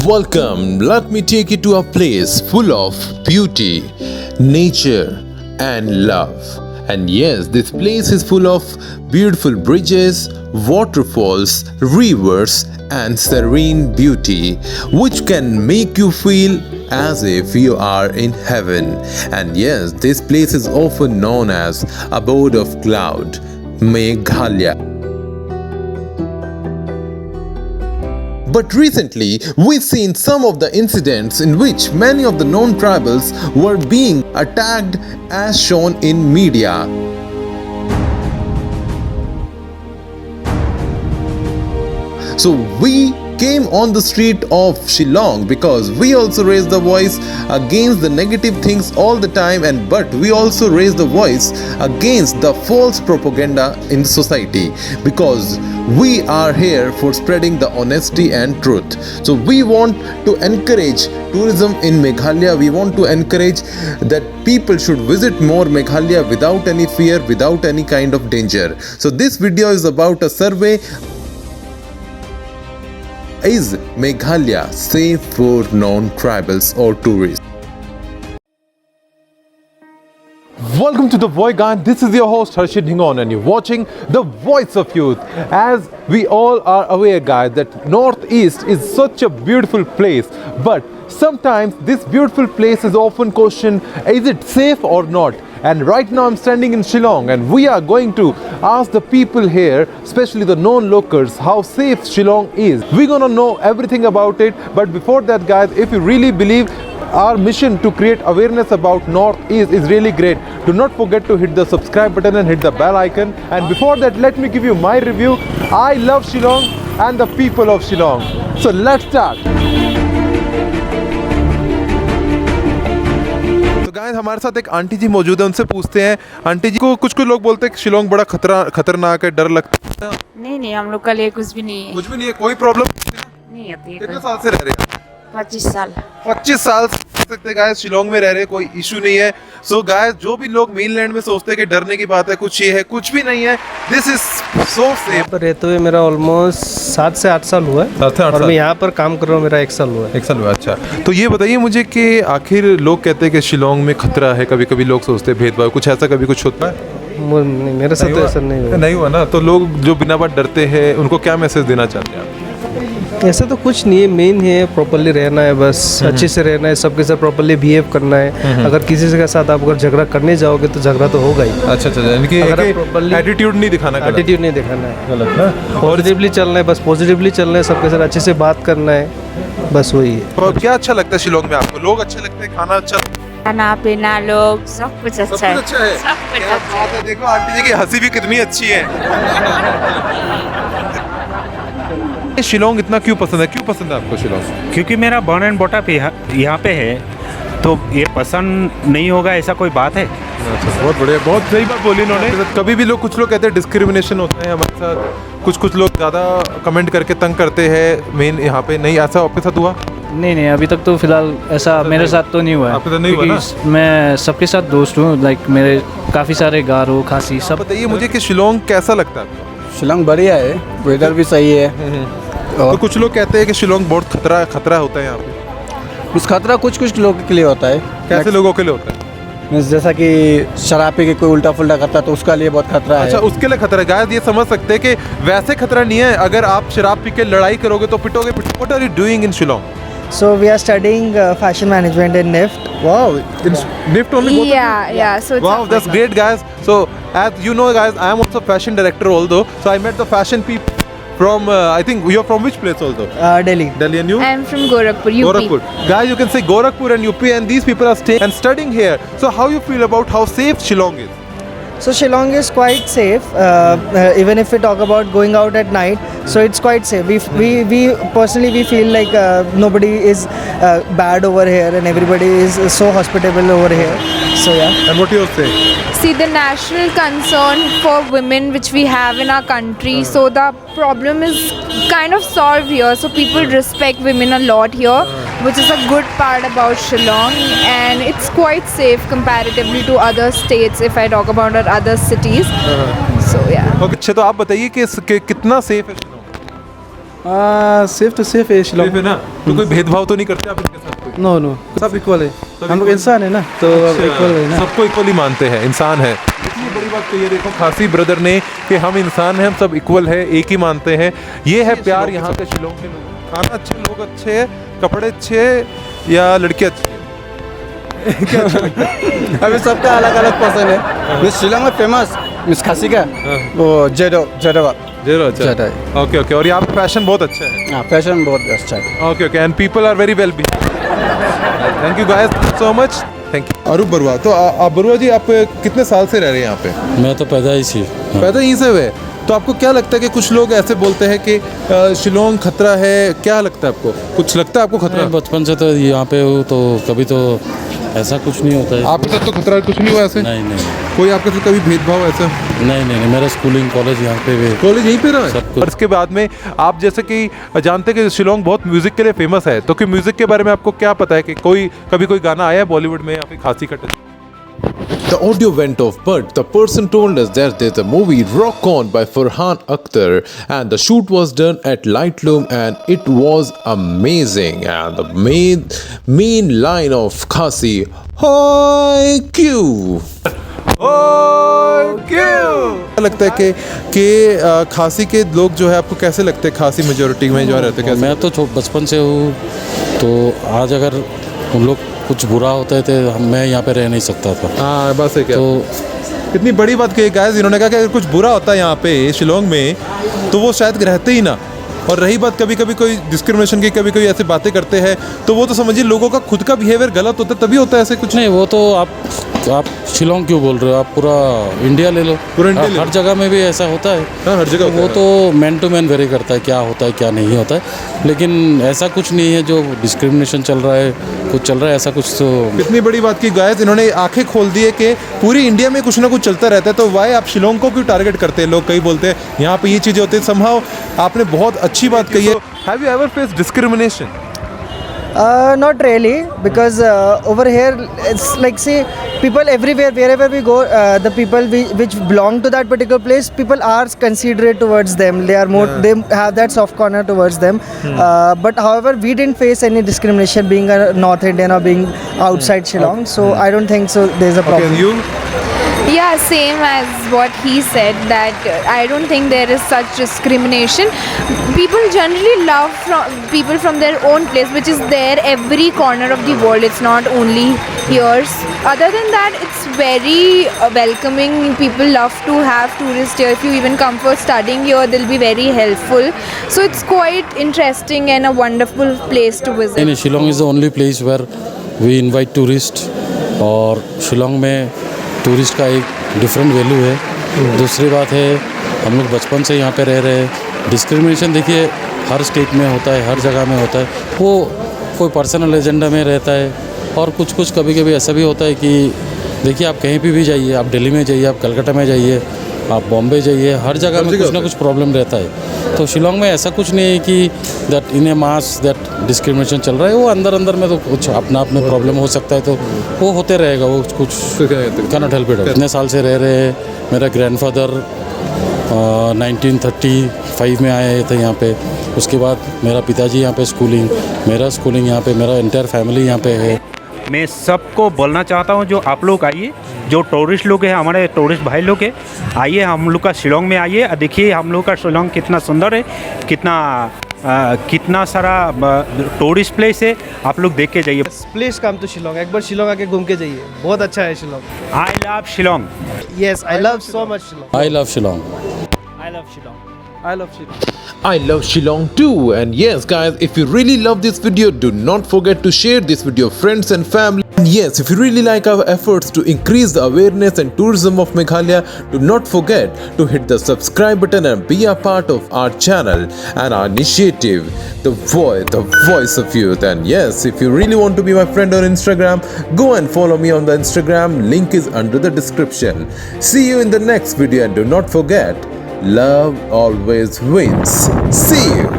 Welcome, let me take you to a place full of beauty, nature, and love. And yes, this place is full of beautiful bridges, waterfalls, rivers, and serene beauty, which can make you feel as if you are in heaven. And yes, this place is often known as Abode of Cloud, Meghalaya. But recently, we've seen some of the incidents in which many of the known tribals were being attacked as shown in media. So we came on the street of Shillong because we also raised the voice against the negative things all the time, but we also raised the voice against the false propaganda in society, because we are here for spreading the honesty and truth. So we want to encourage tourism in Meghalaya. We want to encourage that people should visit more Meghalaya without any fear, without any kind of danger. So this video is about a survey. Is Meghalaya safe for non-tribals or tourists? Welcome to The Voice Guide. This is your host Harshit Dhingon and you're watching The Voice of Youth. As we all are aware, guys, that Northeast is such a beautiful place, but sometimes this beautiful place is often questioned, is it safe or not? And right now I'm standing in Shillong and we are going to ask the people here, especially the known locals, how safe Shillong is. We're gonna know everything about it, but before that, guys, if you really believe our mission to create awareness about Northeast is really great, do not forget to hit the subscribe button and hit the bell icon. And before that, let me give you my review. I love Shillong and the people of Shillong. So let's start. तो guys, हमारे साथ एक aunty जी मौजूद है, उनसे पूछते हैं। Aunty जी को कुछ लोग बोलते हैं कि शिलोंग बड़ा खतरनाक है, डर लगता है। नहीं, हम लोग का लिए कुछ भी नहीं है। कुछ भी नहीं है, कोई प्रॉब्लम नहीं आती है। कितने साल से रह रहे हैं? 25 साल। 25 साल से गाइस शिलोंग में रह रहे हैं, कोई इशू नहीं है। सो गाइस, जो भी लोग मेनलैंड में सोचते हैं कि डरने की बात है, कुछ ये है, कुछ भी नहीं है। This is so safe. पर रहते हुए मेरा ऑलमोस्ट 7 से 8 साल हुआ है। 7 से 8 और साल। मैं यहाँ पर काम कर रहा हूँ, मेरा 1 साल हुआ है। 1 साल हुआ, अच्छा। तो ये बताइए मुझे कि आखिर लोग कहते हैं कि शिलोंग में खतरा है, कभी कभी लोग सोचते हैं भेदभाव, कुछ ऐसा कभी कुछ होता है? नहीं, मेरे साथ तो ऐसा नहीं हुआ ना। तो लोग जो बिना बात डरते हैं, उनको क्या मैसेज देना चाहते हैं आप? ऐसा तो कुछ नहीं है। मेन है प्रॉपर्ली रहना है, बस अच्छे से रहना है, सबके साथ प्रॉपर्ली बिहेव करना है। अगर किसी के साथ आप अगर झगड़ा करने जाओगे तो झगड़ा तो होगा ही। अच्छा, यानी एटीट्यूड नहीं दिखाना, एटीट्यूड नहीं दिखाना है, गलत ना। पॉजिटिवली चलना है, बस पॉजिटिवली चलना है, सबके साथ अच्छे से बात करना है, बस वही है। तो क्या अच्छा लगता है शिलोंग में आपको? लोग अच्छे लगते हैं, खाना अच्छा, खाना पीना, लोग, सब कुछ अच्छा है। सब कुछ अच्छा है। सब कुछ क्या अच्छा बात है, देखो आंटी जी की हंसी भी कितनी अच्छी है। शिलोंग इतना क्यों पसंद है? क्यों पसंद है आपको शिलोंग? क्योंकि मेरा बर्न एंड बॉटअप यहाँ पे है, तो ये पसंद नहीं होगा ऐसा कोई बात है? अच्छा, बहुत बढ़िया, बहुत सही बात बोली इन्होंने। कभी भी लोग, कुछ लोग कहते हैं डिस्क्रिमिनेशन होता है हमारे साथ, कुछ लोग ज़्यादा कमेंट करके तंग करते हैं मेन यहाँ पे, नहीं ऐसा आपके साथ हुआ? नहीं, अभी तक तो फिलहाल ऐसा मेरे साथ तो नहीं हुआ है। आपके साथ नहीं हुआ ना? मैं सबके साथ दोस्त हूँ, लाइक मेरे काफ़ी सारे गारो, खासी सब। बताइए मुझे कि शिलोंग कैसा लगता है आपको? शिलोंग बढ़िया है, वेदर भी सही है। तो कुछ लोग कहते हैं कि शिलोंग बहुत खतरा होता है यहाँ पे। उस खतरा कुछ लोगों के लिए होता है। कैसे लोगों के लिए होता है? जैसा कि शराब पी के कोई उल्टा फुल्टा करता है तो उसका लिए बहुत खतरा है। अच्छा, उसके लिए खतरा है। गाइस, ये समझ सकते हैं कि वैसे खतरा नहीं है, अगर आप शराब पी के लड़ाई करोगे तो पिटोगे। What are you doing in Shillong? So we are studying fashion management in NIFT. Wow, in NIFT only? Yeah. So it's Wow, that's great, guys. So as you know, guys, I am also fashion director although. So I met the fashion people from I think you're from which place also? Delhi. Delhi, and you? I'm from Gorakhpur, UP. Gorakhpur. Guys, you can say Gorakhpur and UP, and these people are staying and studying here. So how you feel about how safe Shillong is? So Shillong is quite safe, even if we talk about going out at night. So it's quite safe. We personally we feel like nobody is bad over here, and everybody is so hospitable over here. So yeah. And what do you say? See, the national concern for women which we have in our country, so the problem is kind of solved here. So people respect women a lot here, which is a good part about Shillong, and it's quite safe comparatively to other states if I talk about our other cities. So yeah. Okay, अच्छा, तो आप बताइए कि कितना safe है Shillong? Safe to safe है शिलोंग। सिर्फ है ना, तो कोई भेदभाव तो नहीं करते आप इनके साथ कोई? नो नो, सब इक्वल है, हम लोग इंसान है ना, तो इक्वल है ना। सबको इक्वली मानते हैं, इंसान है। इतनी बड़ी बात कही है देखो खासी ब्रदर ने कि हम इंसान हैं, हम सब इक्वल है, एक ही मानते हैं। ये है प्यार यहाँ के शिलोंग के लोग। खाना अच्छे, लोग अच्छे हैं, कपड़े अच्छे या लड़के अच्छे? अभी सबका अलग अलग पसंद है। मिस शिलोंग में फेमस मिस खासी का वो जेडवा जरूर अच्छा ज़्यादा ओके ओके। और यहाँ पे फैशन बहुत अच्छा है। हाँ, फैशन बहुत अच्छा है। Okay okay, and people are very well behave. Thank you guys so much, thank you. Arup Barua, तो आप बरुआ जी, आप कितने साल से रह रहे हैं यहाँ पे? मैं तो पैदा ही सी। पैदा यहीं से हुए, तो आपको क्या लगता है कि कुछ लोग ऐसे बोलते हैं कि शिलोंग खतरा है, क्या लगता है आपको? कुछ लगता है आपको खतरा? मैं बचपन से तो यहाँ पे हूँ, तो कभी तो ऐसा कुछ नहीं होता है। आपके साथ तो खतरा कुछ नहीं हुआ ऐसे? नहीं नहीं कोई आपके साथ कभी भेदभाव ऐसा? नहीं नहीं नहीं, मेरा स्कूलिंग कॉलेज यहाँ पे भी। कॉलेज यहीं पे रहा है? सब कुछ। और इसके बाद में आप जैसे कि जानते हैं कि शिलोंग बहुत म्यूजिक के लिए फेमस है, तो कि म्यूजिक के बारे में आपको क्या पता है कि कभी कोई गाना आया है बॉलीवुड में या फिर खासी का touch? The audio went off, but the person told us that there's a movie Rock On by Farhan Akhtar, and the shoot was done at Lightroom, and it was amazing. And the main line of Khasi, "Hi Q." क्या लगता है कि खासी के लोग जो है आपको कैसे लगते हैं? खासी मेजोरिटी में जो रहते हैं कैसे? मैं तो बचपन से हूँ, तो आज अगर उन लोग कुछ बुरा होता है तो मैं यहाँ पे रह नहीं सकता था। हाँ बस है क्या, तो इतनी बड़ी बात कही गाइस, इन्होंने कहा कि अगर कुछ बुरा होता है यहाँ पे शिलोंग में तो वो शायद रहते ही ना। और रही बात कभी कभी कोई डिस्क्रिमिनेशन की, कभी कोई ऐसे बातें करते हैं, तो वो तो समझिए लोगों का खुद का बिहेवियर गलत होता है तभी होता है ऐसे कुछ। नहीं, वो तो आप शिलोंग क्यों बोल रहे हो? आप पूरा इंडिया ले लो, पूरा इंडिया ले लो। हर जगह में भी ऐसा होता है। हाँ, हर जगह वो होता है। तो मैन टू मैन वेरी करता है, क्या होता है क्या नहीं होता है, लेकिन ऐसा कुछ नहीं है जो डिस्क्रिमिनेशन चल रहा है, कुछ चल रहा है ऐसा कुछ तो। इतनी बड़ी बात की गाइस, इन्होंने आंखें खोल दी है कि पूरी इंडिया में कुछ ना कुछ चलता रहता है, तो वाई आप शिलोंग को क्यों टारगेट करते हैं? लोग कई बोलते हैं यहाँ पे ये चीज़ें होती है। समहाउ आपने बहुत अच्छी बात कही है। Have you ever face discrimination? Not really, because over here it's like, see, people everywhere, wherever we go, the people which belong to that particular place, people are considerate towards them. They are more, they have that soft corner towards them. But however, we didn't face any discrimination being a North Indian or being outside Shillong. So I don't think so. There's a problem. Okay, and you? Yeah, same as what he said, that I don't think there is such discrimination. People generally love people from their own place, which is there every corner of the world. It's not only yours. Other than that, it's very welcoming. People love to have tourists here. If you even come for studying here, they'll be very helpful. So it's quite interesting and a wonderful place to visit. नहीं, Shillong is the only place where we invite tourist, और शिलोंग में tourist का एक different value है। दूसरी बात है, हम लोग बचपन से यहाँ पे रह रहे हैं। डिस्क्रिमिनेशन देखिए हर स्टेट में होता है, हर जगह में होता है, वो कोई पर्सनल एजेंडा में रहता है। और कुछ कुछ कभी कभी ऐसा भी होता है कि देखिए आप कहीं भी जाइए, आप दिल्ली में जाइए, आप कलकत्ता में जाइए, आप बॉम्बे जाइए, हर जगह में कुछ ना कुछ प्रॉब्लम रहता है। तो शिलोंग में ऐसा कुछ नहीं है कि that in A mass that discrimination चल रहा है। वो अंदर अंदर में तो कुछ अपना अपने प्रॉब्लम हो सकता है, तो वो होते रहेगा, वो कुछ कैनॉट हेल्प इट। इतने साल से रह रहे हैं। मेरा ग्रैंडफादर 1935 में आए थे यहाँ पे। उसके बाद मेरा पिताजी यहाँ पे मेरा स्कूलिंग यहाँ पे, मेरा एंटायर फैमिली यहाँ पे है। मैं सबको बोलना चाहता हूँ, जो आप लोग आइए, जो टूरिस्ट लोग हैं, हमारे टूरिस्ट भाई लोग हैं, आइए हम लोग का शिलोंग में आइए, देखिए हम लोग का शिलोंग कितना सुंदर है, कितना सारा टूरिस्ट प्लेस है, आप लोग देख के जाइए। प्लीज कम टू शिलोंग, एक बार शिलोंग आके घूम के जाइए, बहुत अच्छा है Shillong. I love Shillong. Yes, I love so much Shillong. I love Shillong. I love Shillong. I love Shillong. I love Shillong too. And yes guys, if you really love this video, do not forget to share this with your friends and family. And yes, if you really like our efforts to increase the awareness and tourism of Meghalaya, do not forget to hit the subscribe button and be a part of our channel and our initiative, the voice of youth. And yes, if you really want to be my friend on Instagram, go and follow me on the Instagram. Link is under the description. See you in the next video, and do not forget, love always wins. See you.